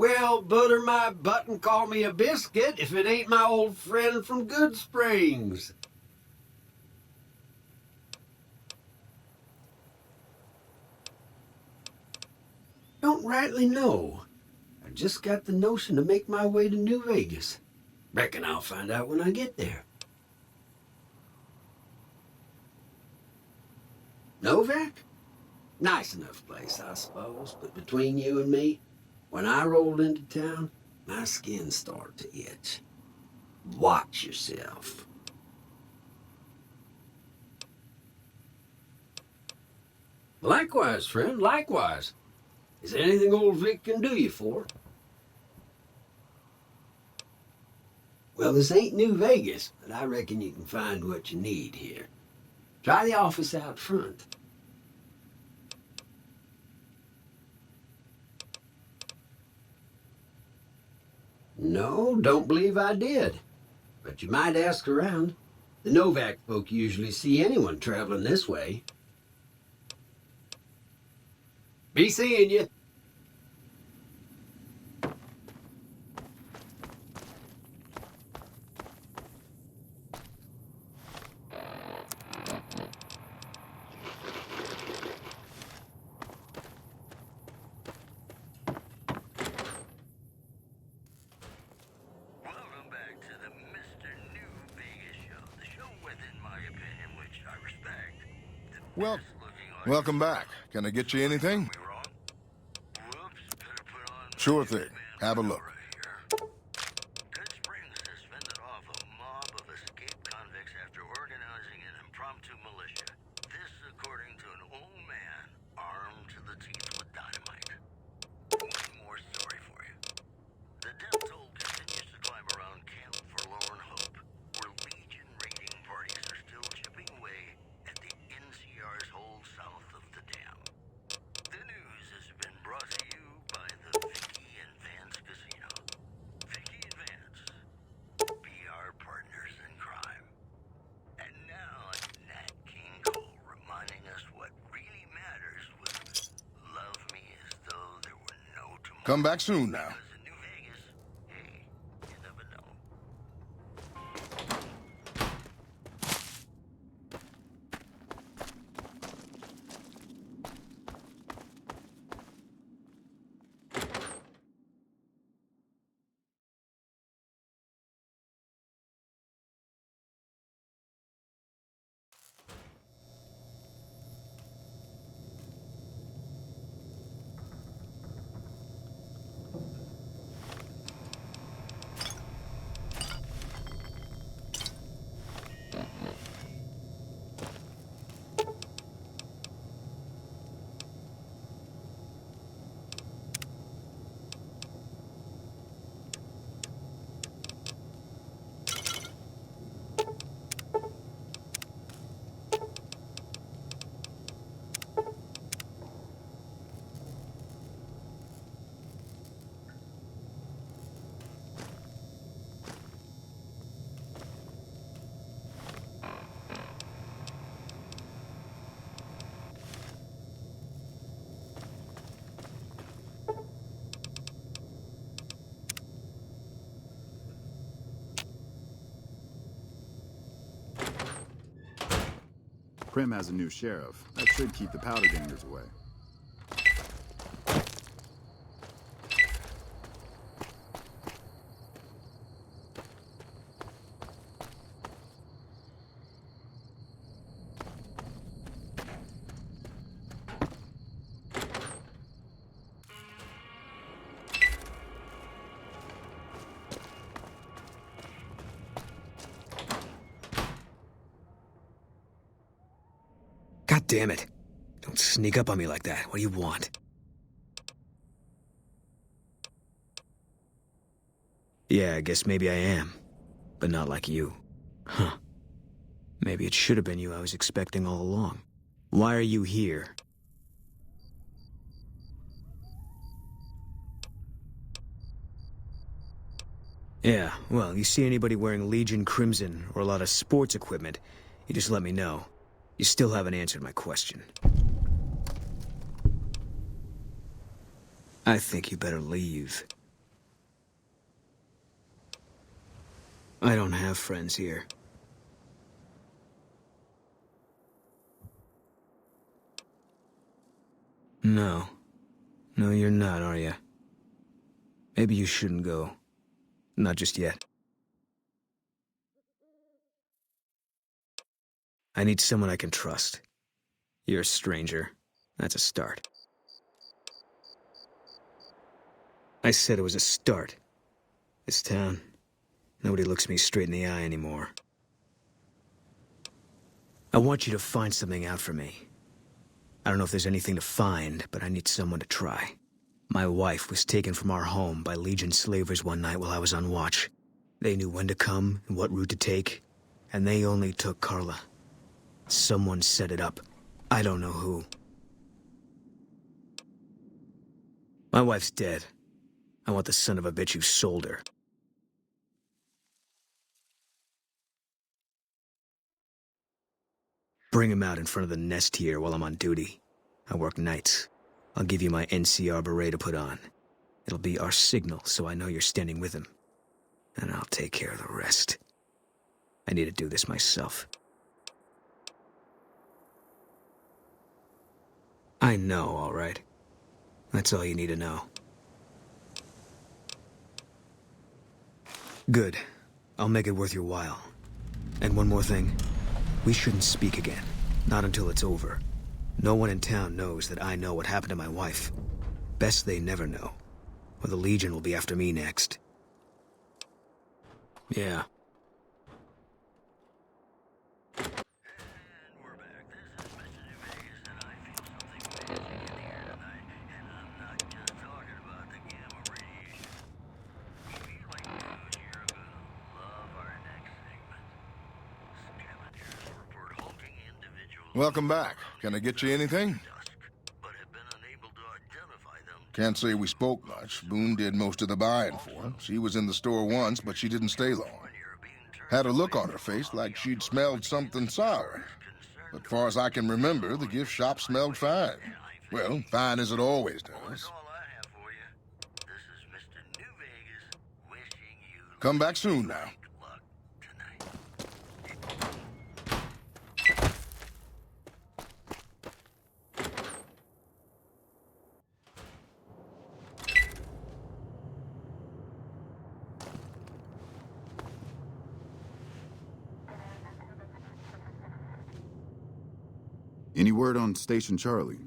Well, butter my butt and call me a biscuit if it ain't my old friend from Good Springs. Don't rightly know. I just got the notion to make my way to New Vegas. Reckon I'll find out when I get there. Novak? Nice enough place, I suppose, but between you and me, when I rolled into town, my skin started to itch. Watch yourself. Likewise, friend, likewise. Is there anything old Vic can do you for? Well, this ain't New Vegas, but I reckon you can find what you need here. Try the office out front. No, don't believe I did. But you might ask around. The Novak folk usually see anyone traveling this way. Be seeing you. Well, welcome back. Can I get you anything? Sure thing. Have a look. Good Springs has fended off a mob of escaped convicts after organizing an impromptu militia. This, according to an old man armed to the teeth with dynamite. One more story for you. The death toll continues to climb around Camp Forlorn Hope, where Legion raiding parties are still chipping away at the NCR's hold south of the dam. The news has been brought to you by the Vicky and Vance Casino. Vicky and Vance, be our partners in crime. And now, Nat King Cole reminding us what really matters with Love Me As Though There Were No Tomorrow. Come back soon now. Because in New Vegas, hey, you never know. Prim has a new sheriff. That should keep the powder gangers away. God damn it. Don't sneak up on me like that. What do you want? Yeah, I guess maybe I am. But not like you. Huh. Maybe it should have been you I was expecting all along. Why are you here? Yeah, well, you see anybody wearing Legion Crimson or a lot of sports equipment, you just let me know. You still haven't answered my question. I think you better leave. I don't have friends here. No. No, you're not, are you? Maybe you shouldn't go. Not just yet. I need someone I can trust. You're a stranger. That's a start. I said it was a start. This town, nobody looks me straight in the eye anymore. I want you to find something out for me. I don't know if there's anything to find, but I need someone to try. My wife was taken from our home by Legion slavers one night while I was on watch. They knew when to come and what route to take, and they only took Carla. Someone set it up. I don't know who. My wife's dead. I want the son of a bitch who sold her. Bring him out in front of the nest here while I'm on duty. I work nights. I'll give you my NCR beret to put on. It'll be our signal so I know you're standing with him. And I'll take care of the rest. I need to do this myself. I know, all right. That's all you need to know. Good. I'll make it worth your while. And one more thing. We shouldn't speak again. Not until it's over. No one in town knows that I know what happened to my wife. Best they never know. Or the Legion will be after me next. Yeah. And we're back. This is Mr. New Vegas, and I feel something amazing in the air tonight. And I'm not just talking about the gamma radiation. Feeling good, you're gonna love our next segment. Scavengers report hulking individuals. Welcome back. Can I get you anything? Dusk, but have been unable to identify them. Can't say we spoke much. Boone did most of the buying for her. She was in the store once, but she didn't stay long. Had a look on her face like she'd smelled something sour. But far as I can remember, the gift shop smelled fine. Well, fine as it always That's does. all I have for you. This is Mr. New Vegas wishing you Come back soon now. luck tonight. Any word on Station Charlie?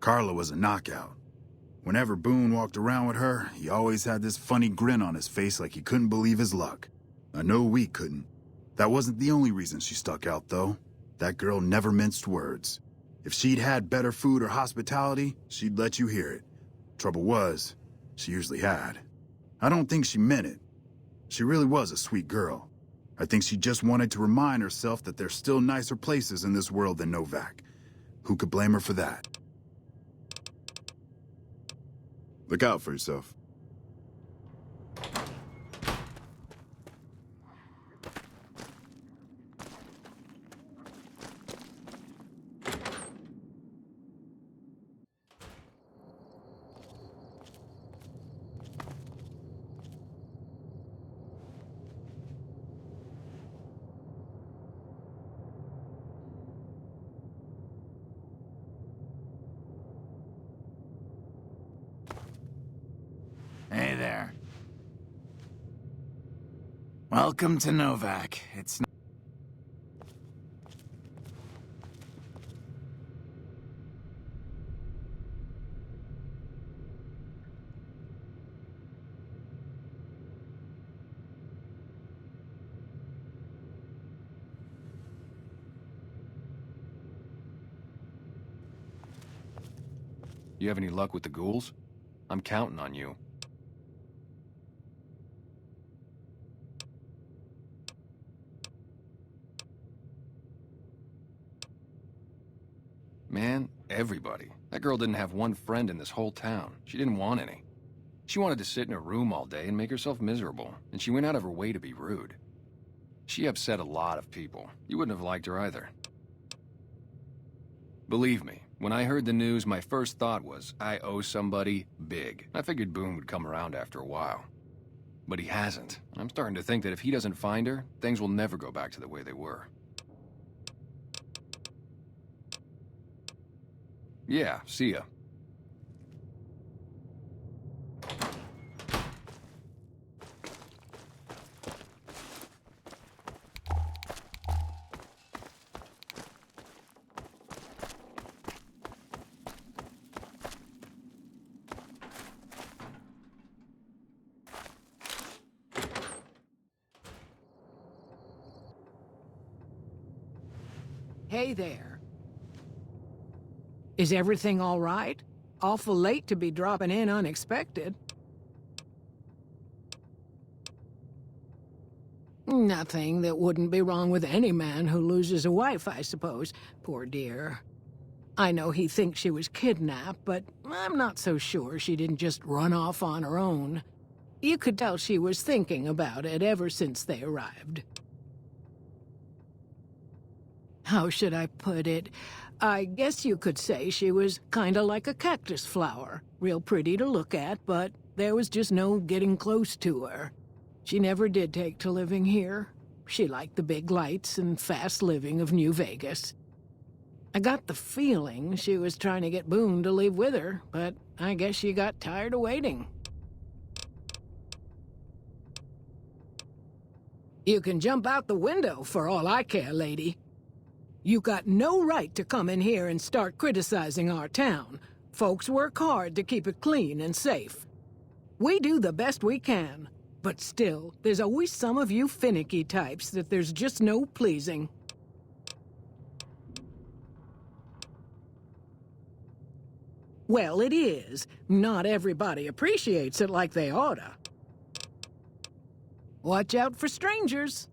Carla was a knockout. Whenever Boone walked around with her, he always had this funny grin on his face like he couldn't believe his luck. I know we couldn't. That wasn't the only reason she stuck out, though. That girl never minced words. If she'd had better food or hospitality, she'd let you hear it. Trouble was, she usually had. I don't think she meant it. She really was a sweet girl. I think she just wanted to remind herself that there's still nicer places in this world than Novak. Who could blame her for that? Look out for yourself. Hey there. Welcome to Novak. It's not... You have any luck with the ghouls? I'm counting on you. Man, everybody. That girl didn't have one friend in this whole town. She didn't want any. She wanted to sit in her room all day and make herself miserable, and she went out of her way to be rude. She upset a lot of people. You wouldn't have liked her either. Believe me, When I heard the news, my first thought was, I owe somebody big. I figured Boone would come around after a while. But he hasn't. I'm starting to think that if he doesn't find her, things will never go back to the way they were. Yeah, see ya. Hey there. Is everything all right? Awful late to be dropping in unexpected. Nothing that wouldn't be wrong with any man who loses a wife, I suppose. Poor dear. I know he thinks she was kidnapped, but I'm not so sure she didn't just run off on her own. You could tell she was thinking about it ever since they arrived. How should I put it? I guess you could say she was kinda like a cactus flower. Real pretty to look at, but there was just no getting close to her. She never did take to living here. She liked the big lights and fast living of New Vegas. I got the feeling she was trying to get Boone to leave with her, but I guess she got tired of waiting. You can jump out the window for all I care, lady. You got no right to come in here and start criticizing our town. Folks work hard to keep it clean and safe. We do the best we can, but still, there's always some of you finicky types that there's just no pleasing. Well, it is. Not everybody appreciates it like they oughta. Watch out for strangers.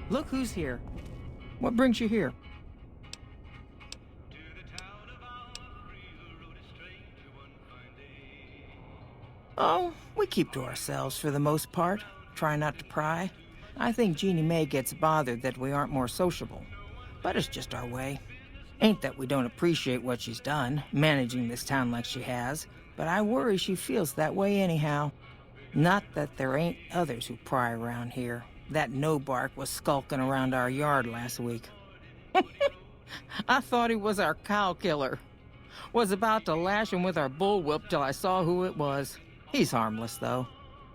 Look who's here. What brings you here? Oh, we keep to ourselves for the most part. Try not to pry. I think Jeannie Mae gets bothered that we aren't more sociable. But it's just our way. Ain't that we don't appreciate what she's done, managing this town like she has, but I worry she feels that way anyhow. Not that there ain't others who pry around here. That no-bark was skulking around our yard last week. I thought he was our cow killer. Was about to lash him with our bullwhip till I saw who it was. He's harmless, though.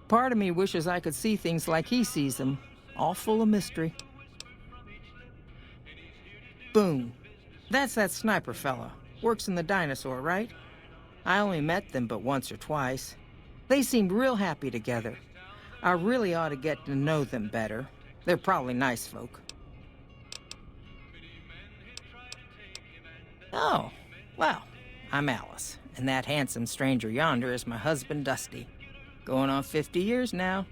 Part of me wishes I could see things like he sees them, all full of mystery. Boone. That's that sniper fella. Works in the dinosaur, right? I only met them but once or twice. They seemed real happy together. I really ought to get to know them better. They're probably nice folk. Oh, well, I'm Alice, and that handsome stranger yonder is my husband, Dusty. Going on 50 years now.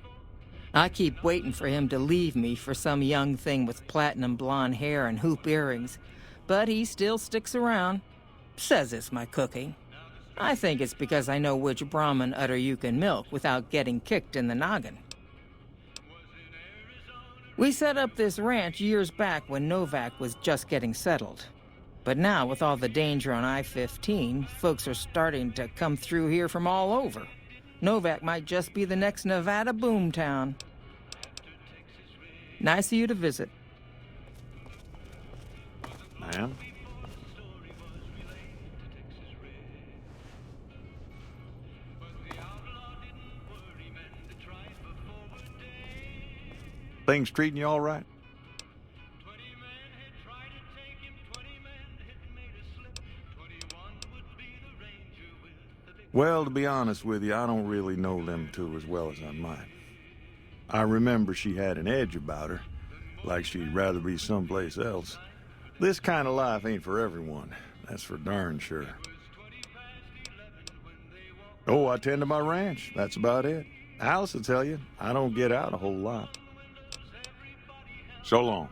I keep waiting for him to leave me for some young thing with platinum blonde hair and hoop earrings, but he still sticks around. Says it's my cooking. I think it's because I know which Brahmin udder you can milk without getting kicked in the noggin. We set up this ranch years back when Novak was just getting settled. But now, with all the danger on I-15, folks are starting to come through here from all over. Novak might just be the next Nevada boomtown. Nice of you to visit. Ma'am? Things treating you all right? Well, to be honest with you, I don't really know them two as well as I might. I remember she had an edge about her, like she'd rather be someplace else. This kind of life ain't for everyone, that's for darn sure. Oh, I tend to my ranch, that's about it. Alice will tell you, I don't get out a whole lot. So long.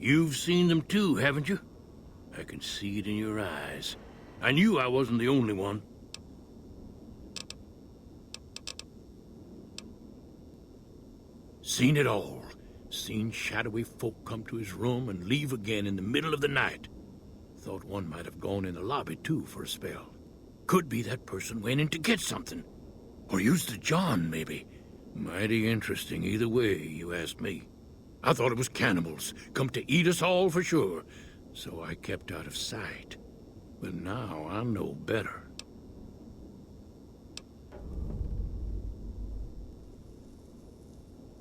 You've seen them too, haven't you? I can see it in your eyes. I knew I wasn't the only one. Seen it all. Seen shadowy folk come to his room and leave again in the middle of the night. Thought one might have gone in the lobby too for a spell. Could be that person went in to get something. Or used the John, maybe. Mighty interesting either way, you ask me. I thought it was cannibals, come to eat us all for sure. So I kept out of sight. But now I know better.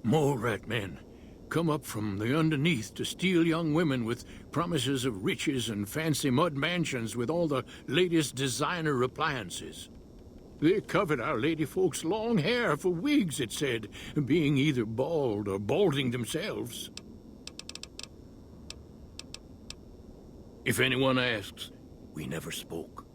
More rat men come up from the underneath to steal young women with promises of riches and fancy mud mansions with all the latest designer appliances. They covered our lady folks' long hair for wigs, it said, being either bald or balding themselves. If anyone asks, we never spoke.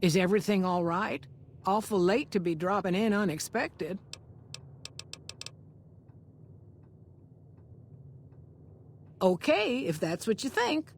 Is everything all right? Awful late to be dropping in unexpected. Okay, if that's what you think.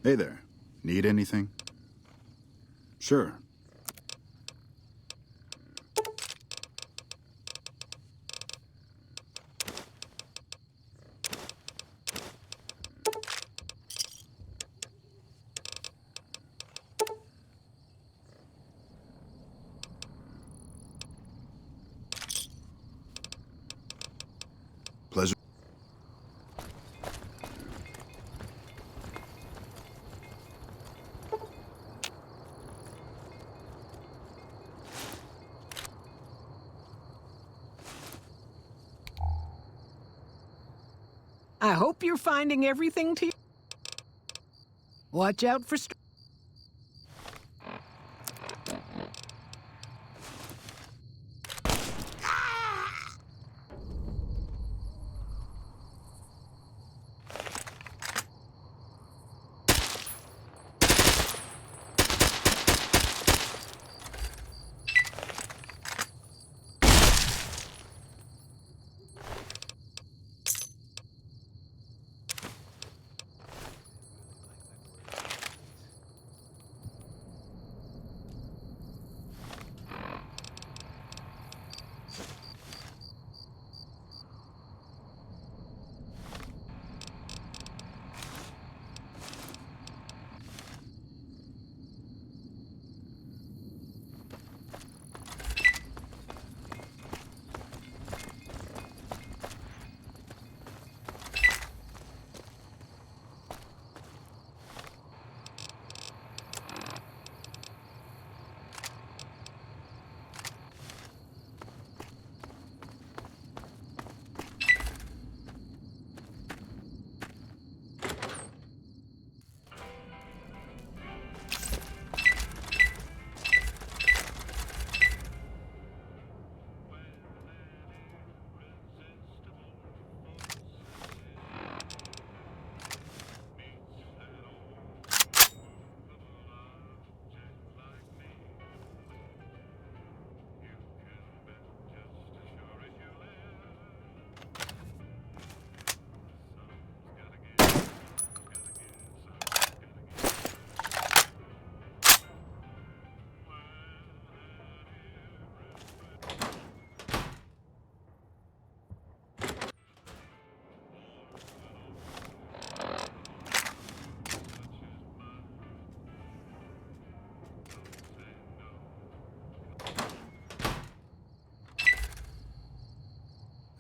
Hey there. Need anything? Sure. Pleasure. I hope you're finding everything to you. Watch out for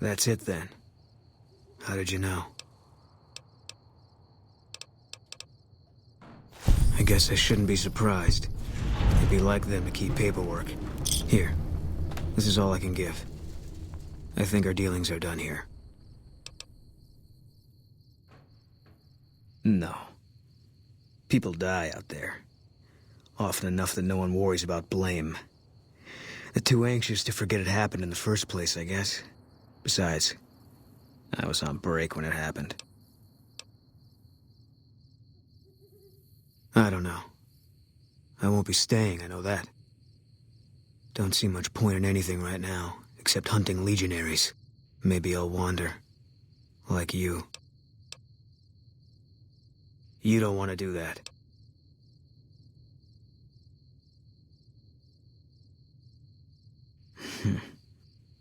That's it then. How did you know? I guess I shouldn't be surprised. It'd be like them to keep paperwork. Here. This is all I can give. I think our dealings are done here. No. People die out there. Often enough that no one worries about blame. They're too anxious to forget it happened in the first place, I guess. Besides, I was on break when it happened. I don't know. I won't be staying, I know that. Don't see much point in anything right now, except hunting legionaries. Maybe I'll wander. Like you. You don't want to do that.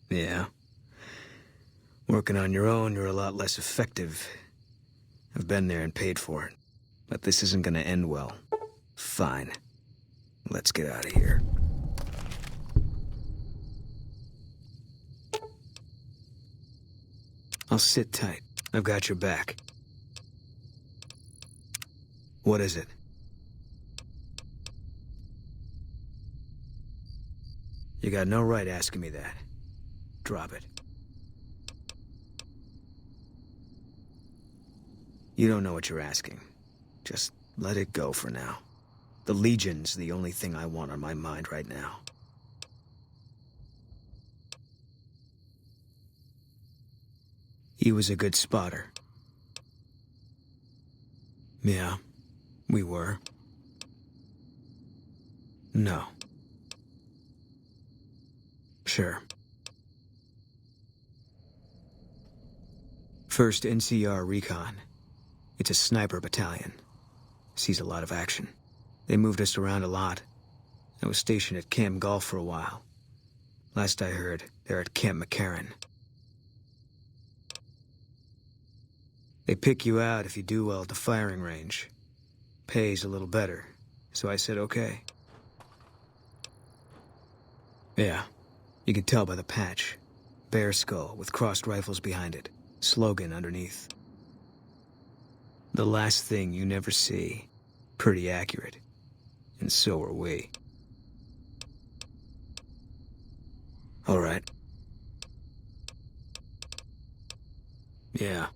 Yeah. Working on your own, you're a lot less effective. I've been there and paid for it. But this isn't gonna end well. Fine. Let's get out of here. I'll sit tight. I've got your back. What is it? You got no right asking me that. Drop it. You don't know what you're asking. Just let it go for now. The Legion's the only thing I want on my mind right now. He was a good spotter. Yeah, we were. No. Sure. First NCR Recon. It's a sniper battalion. Sees a lot of action. They moved us around a lot. I was stationed at Camp Golf for a while. Last I heard, they're at Camp McCarran. They pick you out if you do well at the firing range. Pays a little better, so I said okay. Yeah, you can tell by the patch. Bear skull with crossed rifles behind it. Slogan underneath. The last thing you never see. Pretty accurate. And so are we. All right. Yeah.